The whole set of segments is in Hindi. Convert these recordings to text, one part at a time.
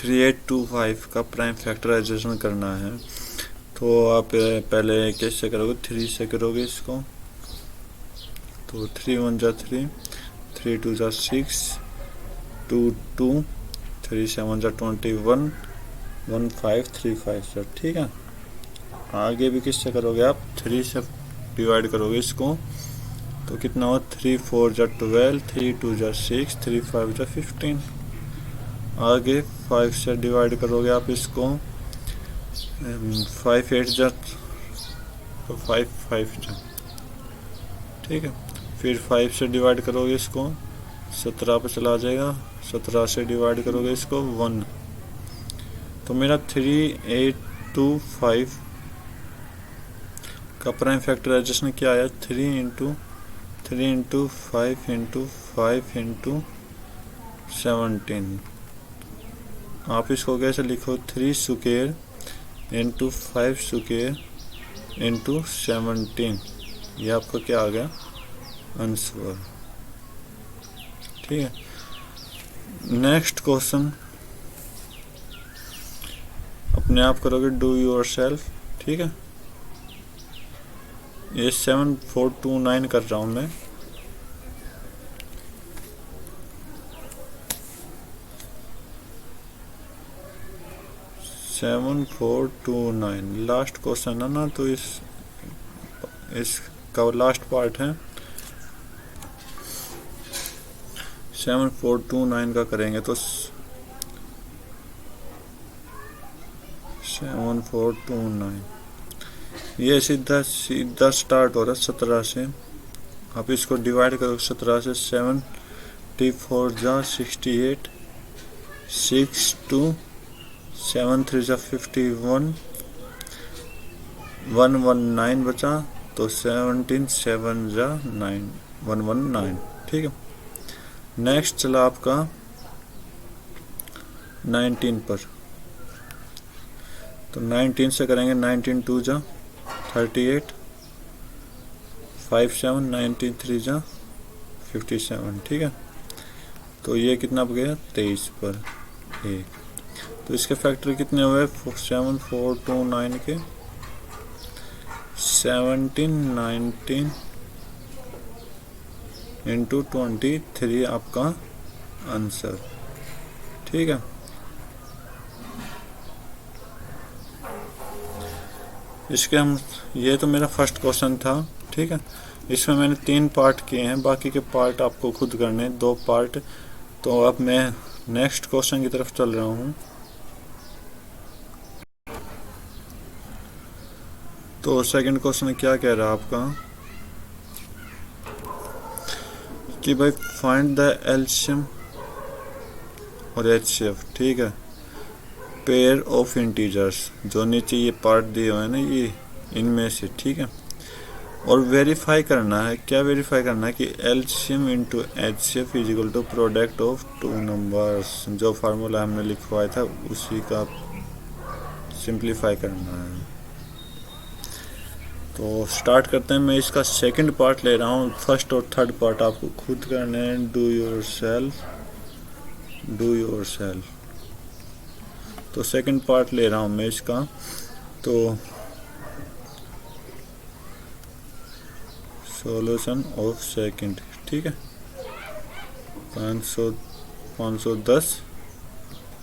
3825 का प्राइम फैक्टराइजेशन करना है। तो आप पहले कैसे करोगे, 3 से करोगे इसको। तो 3 1 जा 3, 3 2 जा 6, 2 2, 3 7 जा 21, 1 5 3 5 जा। ठीक है, आगे भी किससे करोगे आप, 3 से डिवाइड करोगे इसको। तो कितना हो, 3 4 जा 12, 3 2 जा 6, 3 5 जा 15। आगे 5 से डिवाइड करोगे आप इसको, 5 8 जा, तो 5 5 जा। ठीक है, फिर 5 से डिवाइड करोगे इसको, 17 पे चला जाएगा। 17 से डिवाइड करोगे इसको 1। तो मेरा 3825 का प्राइम फैक्टराइजेशन क्या आया, 3 इंटू 5 इंटू 5 इंटू 17। आप इसको कैसे लिखो, 3 स्क्वायर इंटू 5 स्क्वायर इंटू 17। ये आपका क्या आ गया, आंसर। ठीक है, नेक्स्ट क्वेश्चन अपने आप करोगे, डू योर सेल्फ। ठीक है, ये 7429 कर रहा हूं मैं। सेवन 429 लास्ट क्वेश्चन है ना, तो इसका लास्ट पार्ट है। 7429 का करेंगे तो 7429 ये सीधा स्टार्ट हो रहा है 17 से। आप इसको डिवाइड करो 17 से, 74 जा 68, 6 2, 7 3 जा 51, 119 बचा, तो 17 7 जा 9, 119। ठीक है, नेक्स्ट चला आपका 19 पर। तो 19 से करेंगे, 19 2 जा 38, 5 7, 19 3 जा 57। ठीक है, तो ये कितना गया, 23 पर 1। तो इसके फैक्टर कितने हुए, 7429 के 17 19 इंटू 23 आपका आंसर। ठीक है, इसके हम, ये तो मेरा फर्स्ट क्वेश्चन था। ठीक है, इसमें मैंने 3 पार्ट किए हैं, बाकी के पार्ट आपको खुद करने, 2 पार्ट। तो अब मैं नेक्स्ट क्वेश्चन की तरफ चल रहा हूँ। तो सेकंड क्वेश्चन क्या कह रहा है आपका, कि भाई फाइंड द एलसीएम और एचसीएफ। ठीक है, पेयर ऑफ इंटीजर्स, जो नीचे ये पार्ट दिए हुए हैं ना, ये इनमें से। ठीक है, और वेरीफाई करना है, क्या वेरीफाई करना है, कि LCM into HCF is equal to product of 2 numbers. जो फार्मूला हमने लिखवाया था उसी का सिंप्लीफाई करना है। तो स्टार्ट करते हैं। मैं इसका सेकंड पार्ट ले रहा हूँ, फर्स्ट और थर्ड पार्ट आपको खुद करने हैं। Do your self. तो सेकंड पार्ट ले रहा हूँ मैं इसका। तो सॉल्यूशन ऑफ सेकंड। ठीक है, 510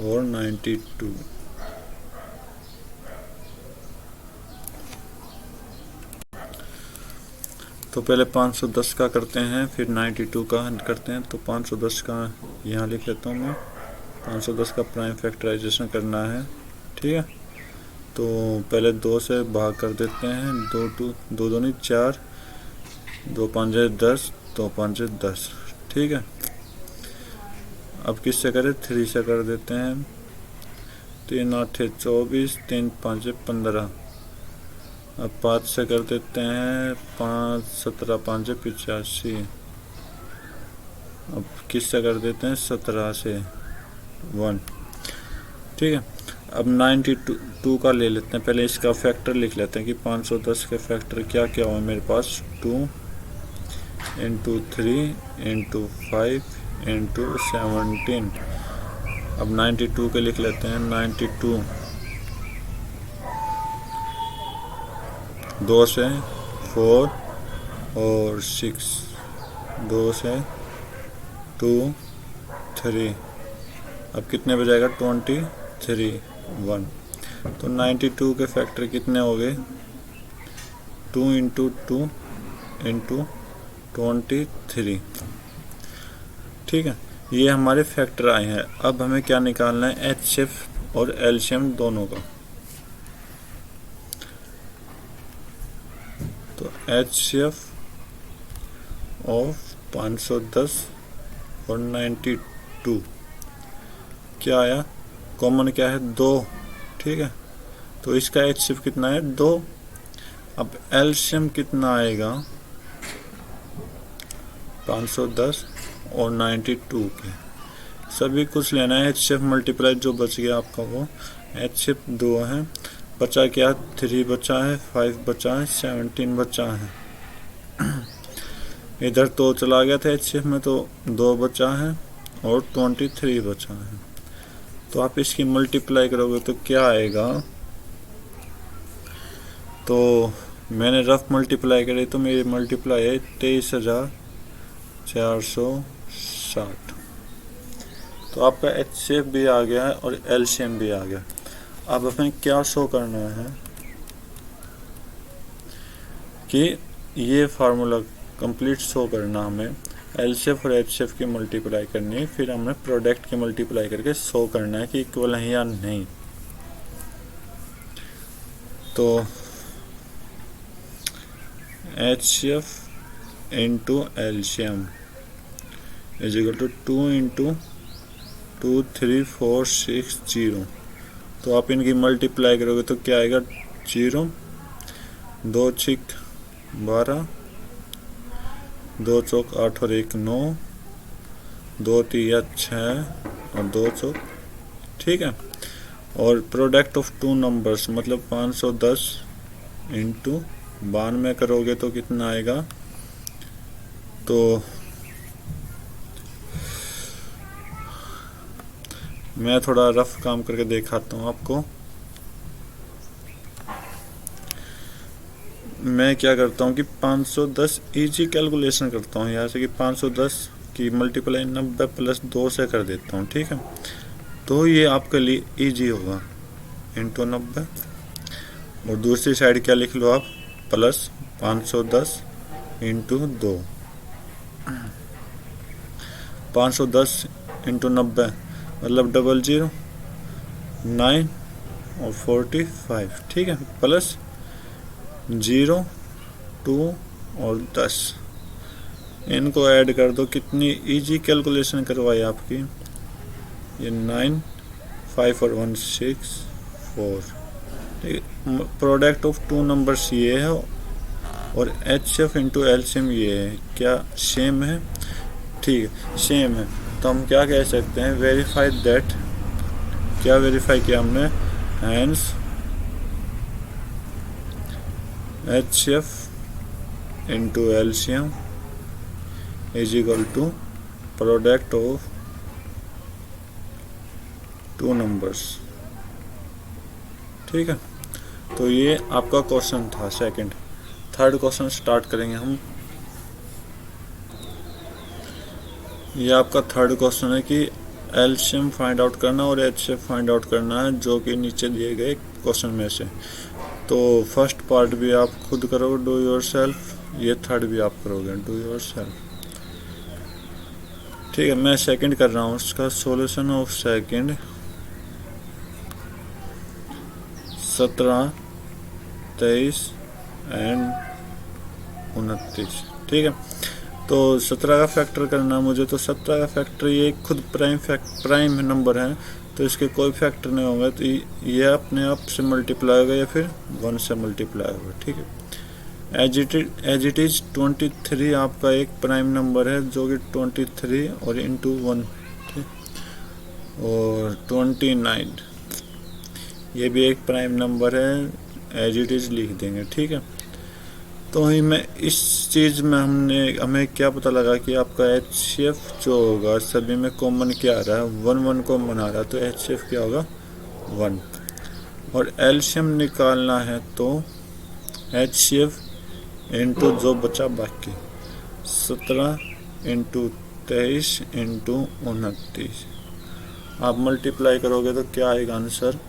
और 92। तो पहले 510 का करते हैं, फिर 92 का करते हैं। तो 510 का यहाँ लिख लेता हूँ मैं। 510 का प्राइम फैक्टराइजेशन करना है। ठीक है, तो पहले 2 से भाग कर देते हैं। 2 दूनी 4, 2 5 10, 2 5 10। ठीक है, अब किससे करें, 3 से कर देते हैं। 3 8 24, 3 5 15। अब 5 से कर देते हैं, 5 17 5 85। अब किससे कर देते हैं, 17 से 1। ठीक है, अब 92 का ले लेते हैं। पहले इसका फैक्टर लिख लेते हैं कि 510 के फैक्टर क्या क्या हुआ मेरे पास। 2 इंटू 3 इंटू 5 इंटू 17 अब 92 के लिख लेते हैं। 92 2 से 4 और 6, 2 से 2 3, अब कितने बजाएगा 23 1। तो 92 के फैक्टर कितने हो गए 2 × 2 × 23। ठीक है, ये हमारे फैक्टर आए हैं। अब हमें क्या निकालना है एचसीएफ और एलसीएम दोनों का। तो एचसीएफ ऑफ 510 और 92 क्या आया, कॉमन क्या है 2। ठीक है, तो इसका एचसीएफ कितना है 2। अब एलसीएम कितना आएगा 510 और 92 के, सभी कुछ लेना है। एचसीएफ मल्टीप्लाई जो बच गया आपका वो एचसीएफ 2 है, बचा क्या 3 बचा है, 5 बचा है, 17 बचा है। इधर तो चला गया था एचसीएफ में, तो 2 बचा है और 23 बचा है। तो आप इसकी मल्टीप्लाई करोगे तो क्या आएगा, तो मैंने रफ मल्टीप्लाई करी तो मेरी मल्टीप्लाई है 23,460। तो आपका एचसीएफ भी आ गया है और एलसीएम भी आ गया। अब हमें क्या शो करना है कि ये फार्मूला कंप्लीट शो करना, हमें एलसीएफ और एचसीएफ की मल्टीप्लाई करनी है, फिर हमें प्रोडक्ट की मल्टीप्लाई करके शो करना है कि इक्वल है या नहीं। तो HCF into LCM is equal to 2 × 2 3 4 6 0। तो आप इनकी मल्टीप्लाई करोगे तो क्या आएगा 0, 2 6 12, 2 चौक 8 और 1 9, 2 3 6 और 2 चौक। ठीक है, और प्रोडक्ट ऑफ टू नंबर्स मतलब 510 × 92 करोगे तो कितना आएगा, तो मैं थोड़ा रफ काम करके दिखाता हूँ आपको। मैं क्या करता हूँ कि 510 इजी कैलकुलेशन करता हूँ, यहाँ से कि 510 की मल्टीप्लाई 90 + 2 से कर देता हूँ। ठीक है, तो ये आपके लिए इजी होगा इंटू 90। और दूसरी साइड क्या लिख लो आप प्लस 510 × 2, 510 × 90 मतलब 00 9 और 45। ठीक है, प्लस 0 2 और 10, इनको ऐड कर दो। कितनी इजी कैलकुलेशन करवाई आपकी, ये 9 5 और 1 6 4। ठीक है, प्रोडक्ट ऑफ टू नंबर्स ये है और एचसीएफ इंटू एलसीएम ये है। क्या सेम है? ठीक है, सेम है। तो हम क्या कह सकते हैं, वेरीफाई दैट, क्या वेरीफाई किया हमने, hence HCF into LCM is equal to product of two numbers. ठीक है, तो ये आपका क्वेश्चन था सेकंड। थर्ड क्वेश्चन स्टार्ट करेंगे हम। ये आपका थर्ड क्वेश्चन है कि एलसीएम फाइंड आउट करना और एचसीएफ फाइंड आउट करना है, जो कि नीचे दिए गए क्वेश्चन में से। तो फर्स्ट पार्ट भी आप खुद करो, डू योर सेल्फ, ये थर्ड भी आप करोगे डू योर सेल्फ। ठीक है, मैं सेकंड कर रहा हूँ। उसका सॉल्यूशन ऑफ सेकंड 17 23 एंड 29। ठीक है, तो 17 का फैक्टर करना मुझे, तो 17 का फैक्टर ये खुद प्राइम नंबर है, तो इसके कोई फैक्टर नहीं होंगे, तो ये अपने आप से मल्टीप्लाई होगा या फिर 1 से मल्टीप्लाई होगा। ठीक है, एज इट इज 23 आपका एक प्राइम नंबर है, जो कि 23 और इंटू 1, और 29 ये भी एक प्राइम नंबर है, एज इट इज लिख देंगे। ठीक है, तो तो मैं इस चीज़ में हमें क्या पता लगा कि आपका HCF जो होगा सभी में कॉमन क्या आ रहा है, 1 1 कॉमन आ रहा है, तो HCF क्या होगा 1। और एलसीएम निकालना है तो HCF इंटू जो बचा बाकी 17 इंटू 23 इंटू 29, आप मल्टीप्लाई करोगे तो क्या आएगा आंसर,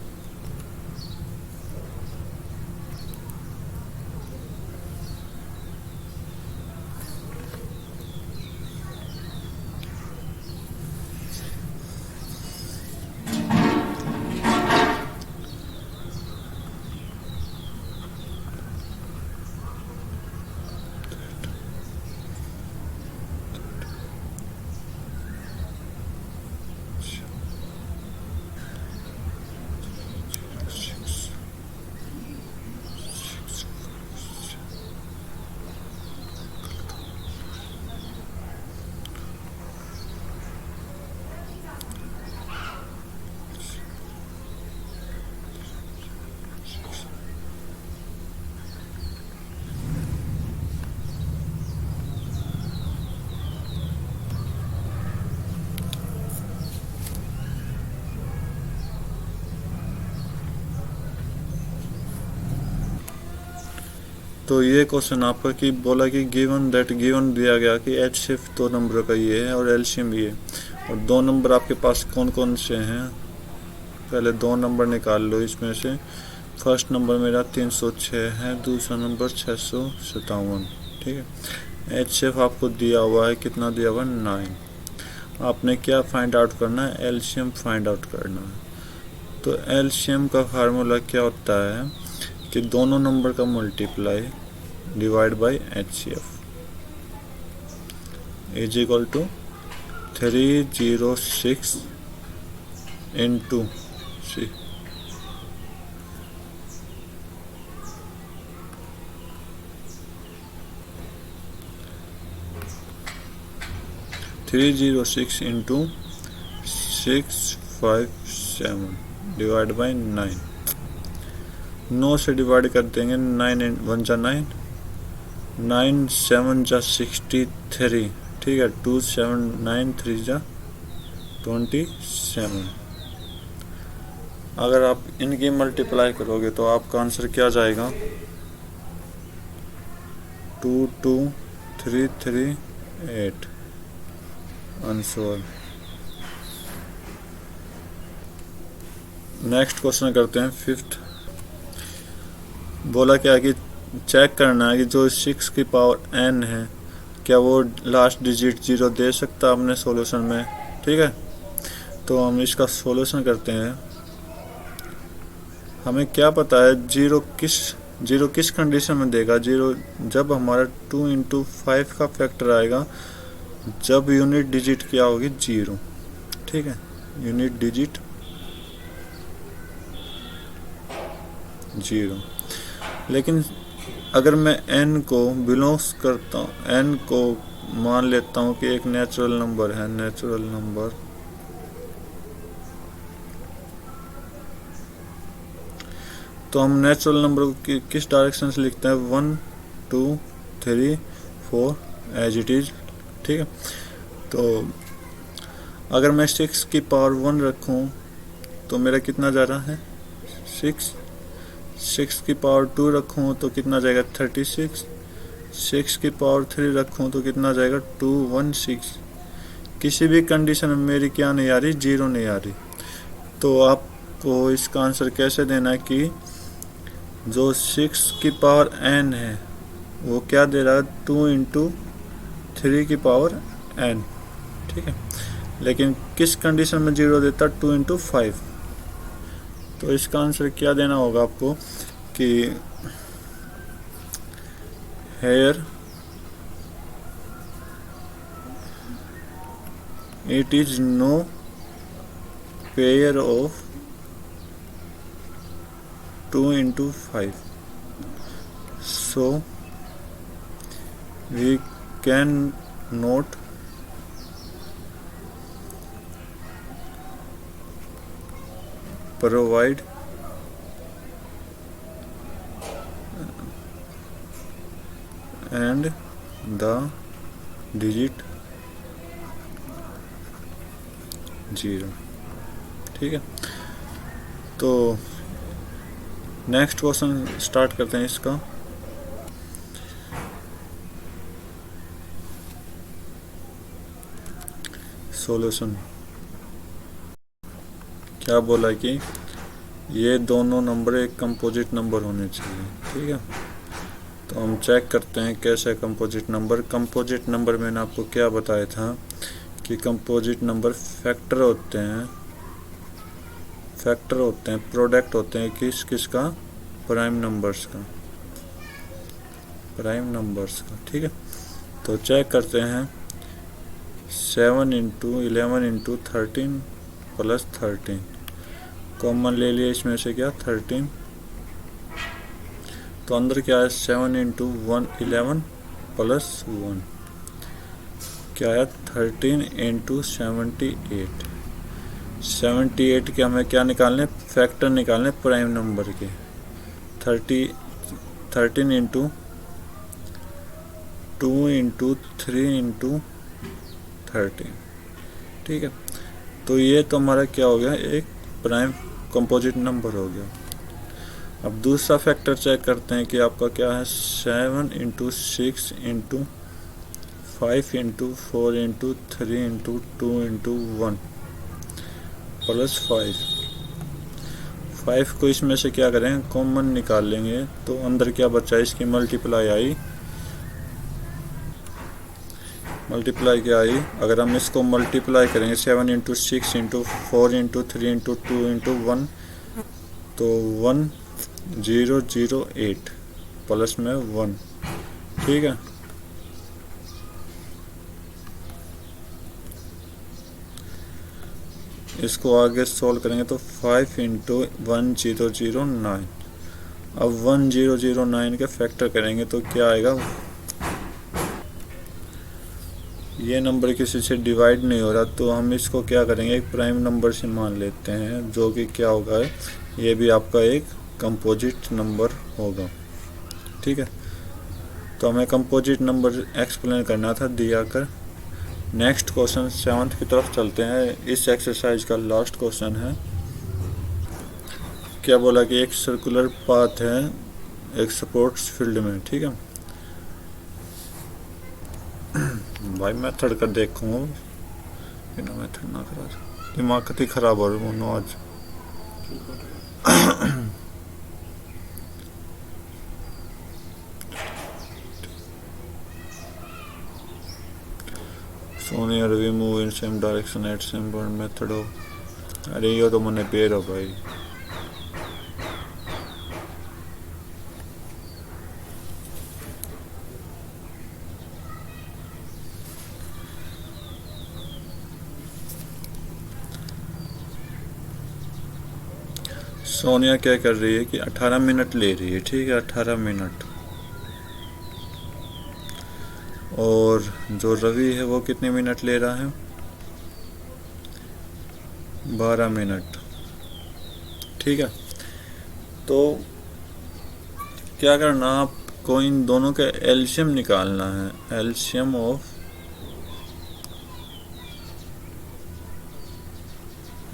तो ये क्वेश्चन आपका कि बोला कि गिवन दिया गया कि HCF 2 नंबर का ये है और एलसीएम ये, और 2 नंबर आपके पास कौन कौन से हैं, पहले 2 नंबर निकाल लो इसमें से। फर्स्ट नंबर मेरा 306 है, दूसरा नंबर 657, ठीक है। HCF आपको दिया हुआ है, कितना दिया हुआ है 9। आपने क्या फाइंड आउट करना है, एलसीएम फाइंड आउट करना है। तो एलसीएम का फार्मूला क्या होता है कि दोनों नंबर का multiply divide by HCF is equal to 306 into 306 into 657 divide by 9। 9 से डिवाइड कर देंगे, 9 1 जा 9, 9 7 जा 63, ठीक है। 2 7 9 3 जा 27। अगर आप इनकी मल्टीप्लाई करोगे तो आपका आंसर क्या जाएगा, 22338 आंसर। नेक्स्ट क्वेश्चन करते हैं 5th। बोला क्या कि चेक करना है कि जो 6 की पावर n है क्या वो लास्ट डिजिट 0 दे सकता है अपने सॉल्यूशन में, ठीक है। तो हम इसका सॉल्यूशन करते हैं। हमें क्या पता है जीरो किस कंडीशन में देगा, जीरो जब हमारा 2 इंटू 5 का फैक्टर आएगा, जब यूनिट डिजिट क्या होगी 0, ठीक है। Unit digit 0। लेकिन अगर मैं n को बिलोंग्स करता हूँ, n को मान लेता हूँ कि एक नेचुरल नंबर है, नेचुरल नंबर, तो हम नेचुरल नंबर को किस डायरेक्शन से लिखते हैं, 1 2 3 4 एज इट इज, ठीक है। तो अगर मैं 6 की पावर 1 रखूं तो मेरा कितना जा रहा है 6, 6 की पावर 2 रखूं तो कितना जाएगा 36, 6 की पावर 3 रखूं तो कितना जाएगा 216। किसी भी कंडीशन में मेरी क्या नहीं आ रही, 0 नहीं आ रही। तो आपको इसका आंसर कैसे देना है कि जो 6 की पावर n है वो क्या दे रहा है, 2 इंटू 3 की पावर n, ठीक है। लेकिन किस कंडीशन में 0 देता, 2 इंटू 5। तो इसका आंसर क्या देना होगा आपको कि here it is no pair of 2 into 5, so we can not provide and the digit 0। ठीक है, तो नेक्स्ट क्वेश्चन स्टार्ट करते हैं इसका। सॉल्यूशन क्या बोला कि ये दोनों नंबर एक कंपोजिट नंबर होने चाहिए। ठीक है, तो हम चेक करते हैं कैसे कंपोजिट नंबर मैंने आपको क्या बताया था कि कंपोजिट नंबर फैक्टर होते हैं, प्रोडक्ट होते हैं किसका, प्राइम नंबर्स का। ठीक है, तो चेक करते हैं 7 इंटू 11 इंटू 13 प्लस 13, कॉमन ले लिया इसमें से क्या 13, तो अंदर क्या है 7 इंटू 11 प्लस 1 क्या है 13 इंटू 78। 78 के हमें क्या निकालने, फैक्टर निकालने प्राइम नंबर के। 13 इंटू 2 इंटू 3 इंटू 13। ठीक है, तो ये तो हमारा क्या हो गया, एक प्राइम कंपोजिट नंबर हो गया। अब दूसरा फैक्टर चेक करते हैं कि आपका क्या है 7 into 6 into 5 into 4 into 3 into 2 into 1 plus 5 को इसमें से क्या करें, कॉमन निकाल लेंगे, तो अंदर क्या बचा, इसकी मल्टीप्लाई क्या आई। अगर हम इसको मल्टीप्लाई करेंगे 7 into 6 into 4 into 3 into 2 into 1, तो 1008 प्लस में 1। ठीक है, इसको आगे सोल्व करेंगे तो 5 इंटू 1009। अब 1009 के फैक्टर करेंगे तो क्या आएगा, ये नंबर किसी से डिवाइड नहीं हो रहा, तो हम इसको क्या करेंगे, एक प्राइम नंबर से मान लेते हैं, जो कि क्या होगा, ये भी आपका एक कंपोजिट नंबर होगा। ठीक है, तो हमें कंपोजिट नंबर एक्सप्लेन करना था दिया कर। नेक्स्ट क्वेश्चन 7th की तरफ चलते हैं। इस एक्सरसाइज का लास्ट क्वेश्चन है। क्या बोला कि एक सर्कुलर पाथ है एक स्पोर्ट्स फील्ड में। ठीक है भाई, मेथड का देखूंगा, बिना मेथड ना करा, दिमाग कति खराब हो रहा है आज। Sonia Ravi move in same direction at same point method हो। अरे यो तो मैंने पेड़ हो भाई। सोनिया क्या कर रही है कि 18 मिनट ले रही है। ठीक है, 18 मिनट। और जो रवि है वो कितने मिनट ले रहा है, 12 मिनट। ठीक है, तो क्या करना, आपको इन दोनों का एलसीएम निकालना है। एलसीएम ऑफ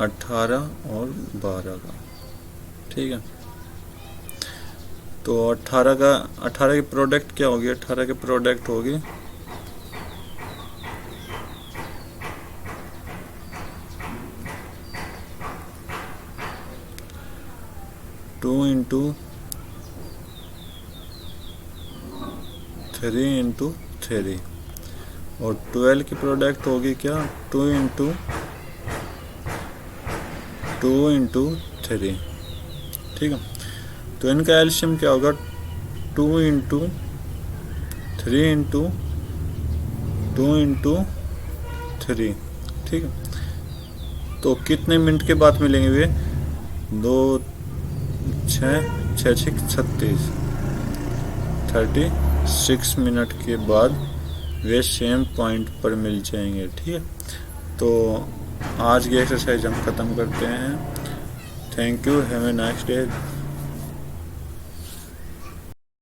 18 और 12 का। ठीक है, तो 18 की प्रोडक्ट क्या होगी, 18 की प्रोडक्ट होगी 2 इंटू 3 इंटू 3, और 12 की प्रोडक्ट होगी क्या 2 इंटू 3। ठीक है, तो इनका एलसीएम क्या होगा 2 इंटू 3 इंटू 2 इंटू 3। ठीक है, तो कितने मिनट के बाद मिलेंगे वे, 2 6 36 36 मिनट के बाद वे सेम पॉइंट पर मिल जाएंगे। ठीक है, तो आज की एक्सरसाइज हम ख़त्म करते हैं। Thank you, have a nice day.